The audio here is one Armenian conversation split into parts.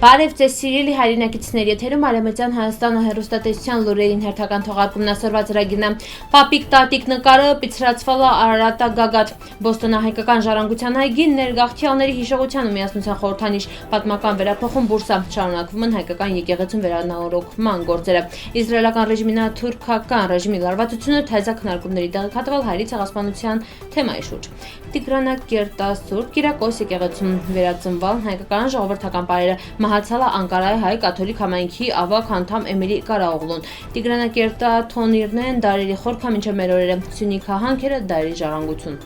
Բարև ձեզ սիրելի հայրենակիցներ, եթերում Արևմտյան Հայաստանը հեռուստատեսության լուրերին հերթական թողարկումն ասորված ծրագիրն է։ Պապիկ տատիկ նկարը պիցրացվալա Արարատա գագաթ։ Բոստոնահայկական ժառանգության այգին ներգաղթյալների հիշողության ու միասնության խորհրդանիշ պատմական վերափոխում բուրսա շարունակվում են հայկական եկեղեցուն վերանորոգման գործերը։ Իսրայելական ռեժիմի թուրքական ռեժիմի լարվածությունը թեզա քննարկումների տեղեկատվել հայերի ցեղասպանության թեմայի շուրջ։ Տիգրանակերտասուրբ Կիրակոս եկեղեցում վերածնվալ հայկական ժողովրդական պարերը մահացալա Անկարայի հայ կաթոլիկ համայնքի ավագ անդամ Էմիլի Կարաօղլուն։ Տիգրանակերտաթոնիրն են դարերի խորքա մինչև մեր օրերը, Սյունիք հանքերը դարերի ժառանգություն։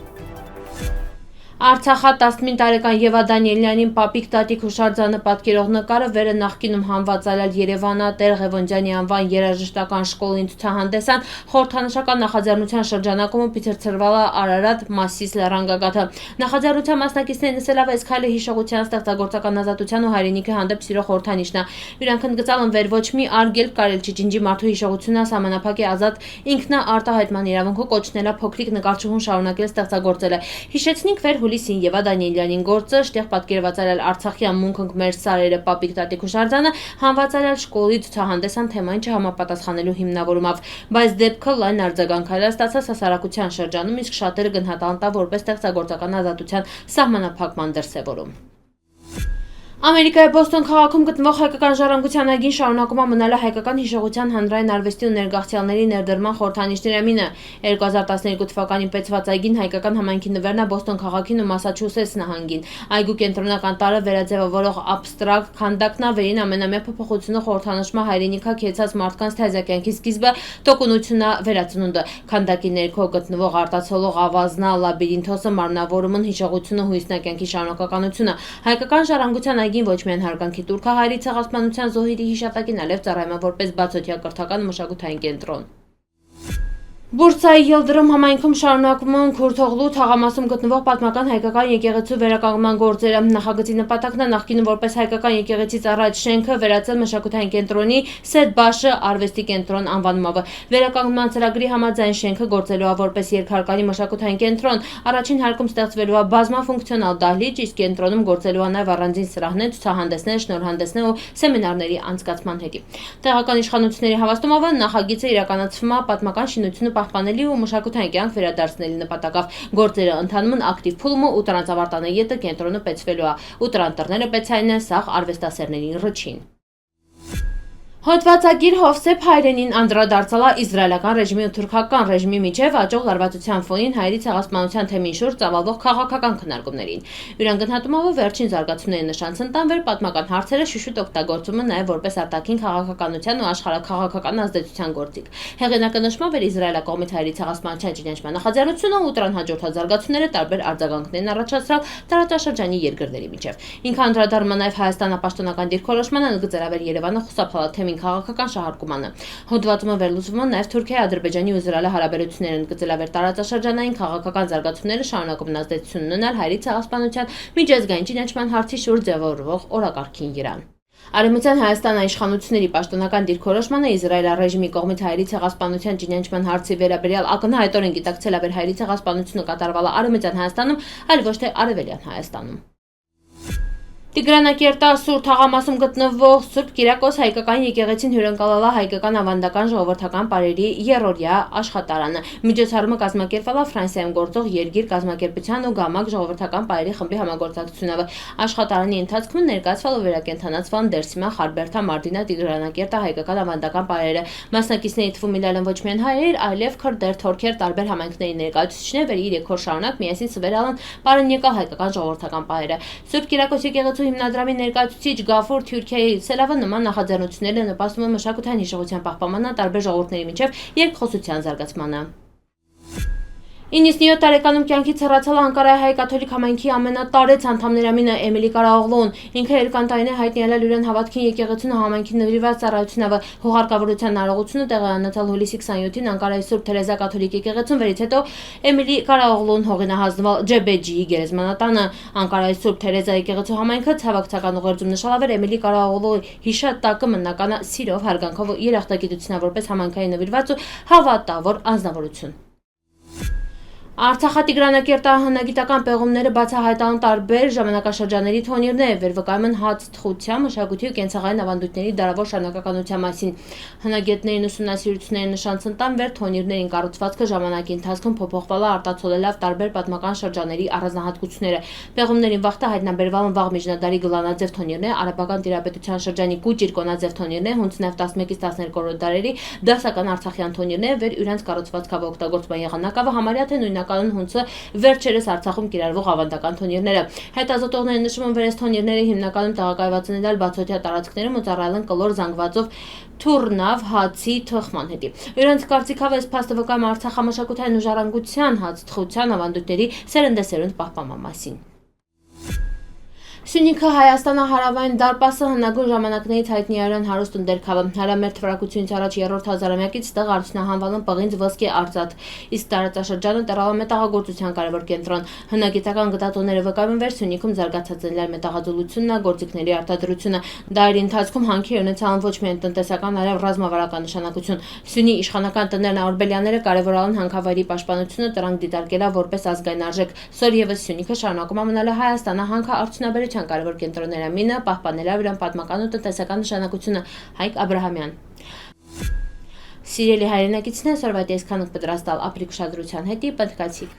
Արցախա 19 տարեկան Եվա Դանիելյանին Պապիկ տատիկ հուշարձանը պատկերող նկարը վերը նախկինում հանված այլալ Երևանատեր Ղևոնդյանի անվան երաժշտական շկոլին ցուցահանդեսան խորհրդանշական նախաձեռնության շրջանակում պիցրցրվալա Արարատ Մասիս լեռանգագաթը։ Նախաձեռնության մասնակիցներն նսելավես քայլը հիշողության ստեղծագործական ազատության ու հայրենիքի հանդեպ սիրո խորհրդանիշն է։ Իրանք ընդգծալն վեր ոչ մի արգելք կարել չի ջինջի մարդու հիշողությունը սահմանափակ է ազատ ինքնաարտահայտման իրավունքը կոչնելա փոքրիկ նկարչուհուն շարունակել ստեղծագործելը։ Հիշեցնենք վեր հուլիսին Եվա Դանիելյանին գործը շտեղ պատկերված այլալ Արցախյան մունքնք մեր սարերը Պապիկ տատիկ հուշարձանը հանված այլալ շկոլի ցուցահանդեսան թեմային չհամապատասխանելու հիմնավորումով, բայց դեպքը լայն արձագանք ստացած հասարակության շրջանում, իսկ շատերը գնահատան տա որպես ստեղծագործական ազատության սահմանափակման դրսևորում։ Ամերիկայի Բոստոն քաղաքում գտնվող հայկական ժառանգության այգին շարունակում է մնալը հայկական հիշողության հանրային արվեստի ու ներգաղթյալների ներդրման խորհրդանիշների մինը։ 2012 թվականին պետված այգին հայկական համայնքի նվերն է Բոստոն քաղաքին ու Մասաչուսեթս նահանգին։ Այգու կենտրոնական տարը վերաձևավորող աբստրակտ քանդակն ավերին ամենամյա փոփոխությունը խորհրդանշում է հայրենիքա քեցած մարդկանց թեզակյանքի սկիզբը, տոկունությունն վերածնունդը։ Քանդակի ներքո գտնվող արտացոլող ավազնա լաբիրինթոսը մարմնավորումն հիշողությունը հույսնակյանքի շարունակականությունը։ Հայկական ժառանգության այգին ոչ միայն հարգանքի տուրք է հայերի ցեղասպանության զոհերի հիշատակին, այլև ծառայում է որպես բացօթյա կրթական ու մշակութային կենտրոն։ Բուրսայի Ելդրում համայնքում շարունակվում են Քուրթօղլու թաղամասում գտնվող պատմական հայկական եկեղեցու վերականգնման գործերը։ Նախագծի նպատակն է նախկինում որպես հայկական եկեղեցից առաջ շենքը վերածել մշակութային կենտրոնի Սեթ Բաշը արվեստի կենտրոն անվանումով։ Վերականգնման ծրագրի համաձայն շենքը գործելու է որպես երկհարկանի մշակութային կենտրոն։ Առաջին հարկում ստեղծվելու է բազմաֆունկցիոնալ դահլիճ, իսկ կենտրոնում գործելու է նաև առանձին սրահներ, ցուցահանդեսներ, շնորհանդեսներ ու սեմինարների անցկացման հետի։ Տեղական իշխանությունների հավաստումով նախագիծը իրականացվում է պատմական շինությունը պահպանելի ու մշակութային կյանք վերադարձնելի նպատակով։ Գործերը ընթանում են ակտիվ փուլում ու տրանսավարտանը ետը կենտրոնը պետցվելու է ու տրանտռները պետցային են սաղ արվեստասերներին ռչին։ Հոդվածագիր Հովսեփ Հայրենին անդրադարձալա իսրայելական ռեժիմի ու թուրքական ռեժիմի միջև աճող լարվածության ֆոնին հայերի ցեղասպանության թեմին շուրջ ծավալվող քաղաքական քննարկումներին։ Իրան գնահատումով վերջին զարգացումների նշանցն տան վեր պատմական հարցերը շուշուտ օգտագործում են նաև որպես արտաքին քաղաքականության ու աշխարհաքաղաքական ազդեցության գործիք։ Հեղինակը նշում է իսրայելական կողմից հայերի ցեղասպանության ճանաչման նախաձեռնությունը ու դրան հաջորդած զարգացումները տարբեր արձագանքներն առաջացրել տարածաշրջանի երկրների միջև։ Ինքը անդրադառնում է նաև Հայաստան պաշտոնական դիրքորոշմանը, ընդգծելով Երևանը խուսափալա թեմին քաղաքական շահարկումանը։ Հոդվածումը վերլուծվում է նաև Թուրքիայի, Ադրբեջանի ու Իսրայելի հարաբերությունները, ընդգծելով տարածաշրջանային քաղաքական զարգացումները շարունակում են ազդեցություն ունենալ հայերի ցեղասպանության միջազգային ճանաչման հարցի շուրջ ձևավորվող օրակարգին Իրան։ Արևմտյան Հայաստանի իշխանությունների պաշտոնական դիրքորոշմանը Իսրայելի ռեժիմի կողմից հայերի ցեղասպանության ճանաչման հարցի վերաբերյալ ակնհայտորեն գիտակցել է հայերի ցեղասպանությունը կատարվալը Արևմտյան Հայաստանում, այլ ոչ թե Արևելյան Հայաստանում։ Տիգրանակերտասուրբ թաղամասում գտնվող Սուրբ Կիրակոս հայկական եկեղեցին հյուրընկալալա հայկական ավանդական ժողովրդական պարերի երրորդյա աշխատարանը։ Միջոցառումը կազմակերպվել է Ֆրանսիայում գործող Երգիր կազմակերպության ու Գամակ ժողովրդական պարերի խմբի համագործակցությունով։ Աշխատարանի ընթացքում ներկայացվել ու վերակենդանացվել Դերսիմա, Խարբերթա, Մարտինա, Տիգրանակերտա հայկական ավանդական պարերը։ Մասնակիցների թվում միլալն ոչ միայն հայեր, այլև քրդեր, թուրքեր, տարբեր համայնքների ներկայացուցիչներ իր 3 օր շարունակ միասին սվերալն պարենյակալ հայկական ժողովրդական պարերը։ Սուրբ Կիրակոս եկեղեցու հիմնադրամի ներկայացուցիչ Գաֆուր Թյուրքիայի սելավը նման նախաձեռնությունները նպաստում են մշակութային հիշողության պահպանմանը, տարբեր ժողովուրդների միջև երկխոսության զարգացմանը։ 97 տարեկանում կյանքից հեռացել Անկարայի հայ կաթոլիկ համայնքի ամենատարեց անդամներամինը Էմիլի Կարաօղլուն։ Ինքը երկանտային է հայտնի ելել հավատքին եկեղեցուն համայնքի նվիրված ծառայությունով հուղարկավորության արարողությունը տեղի ունեցել հուլիսի 27-ին Անկարայի Սուրբ Թերեզա կաթոլիկ եկեղեցում, վերից հետո Էմիլի Կարաօղլուն հողինահազնվել Ջեբեջիի գերեզմանատանը։ Անկարայի Սուրբ Թերեզա եկեղեցու համայնքը ցավակցական ուղերձում նշելով էր Էմիլի Կարաօղլուի հիշատակը մնականը սիրով, հարգանքով ու երախտագիտությունով որպես համայնքային նվիրված ու հավատավոր անձնավորություն։ Արցախա-Տիգրանակերտի հնագիտական պեղումները բացահայտան տարբեր ժամանակաշրջանների թոնիրներ, վերվկայում են հաց թխության, մշակույթի ու կենցաղային ավանդույթների դարավոր շարունակականության մասին։ Հնագետներին ուսումնասիրությունների նշան ցնտան վեր թոնիրներին կառուցվածքը ժամանակի ընթացքում փոփոխվել է արտացոլելով տարբեր պատմական շրջանների առանձնահատկությունները։ Պեղումներին վաղտը հայտնաբերվել են վաղ միջնադարի գլանաձև թոնիրներ, արաբական տիրապետության շրջանի կուճ-կոնաձև թոնիրներ, հունցնավ 11-ից 12-րդ դարերի դասական արցախյան թոնիրներ, վեր իրենց կառուցվածքով օգտագործման եղանակավը համարյա թե նույնականon հունցը վերջերս Արցախում կիրառվող ավանդական թոնիրները։ Հետազոտողները նշում են, որ այս թոնիրները հիմնականում տեղակայված են եղել բացօթյա տարածքներում ու ծառայել են կլոր զանգվածով թուռնավ հացի թխման հետի։ Իրենց կարծիքով այս փաստը վկայում է արցախամշակութային ու ժառանգության հաց թխության ավանդույթների սերնդեսերունդ պահպանման մասին։ Սյունիքը Հայաստանը հարավային դարպասը հնագույն ժամանակներից հայտնի արյան հարուստ ընդերքավը։ Հարամերթ թվարկությունից առաջ 3-րդ հազարամյակից ստեղ արդյունահանվալն պղինձ ոսկե արծաթ, իսկ տարածաշրջանը տերևամետաղագործության կարևոր կենտրոն։ Հնագիտական գտածոները վկայում են, որ Սյունիքում զարգացած է լայն մետաղաձուլությունն, գործիքների արտադրությունը։ Դարերի ընթացքում հանքի ունեցան ոչ միայն տնտեսական, այլև ռազմավարական նշանակություն։ Սյունի իշխանական տներն Աբելյանները կարևորել են հանքավայրի պաշտպանությունը, դրանք դիտարկելա որպես ազգային արժեք։ Սոր ևս Սյունիքը շարունակում է մնալ Հայաստանը հանքարդյունաբերության կարևոր կենտրոնները մինը պահպանելով իրեն պատմական ու տնտեսական նշանակությունը։ Հայկ Աբրահամյան։ Սիրելի հայրենակիցներ, սորվայտ այսքանը պատրաստալ ապրիկ ուշադրության հետի պատկացիք։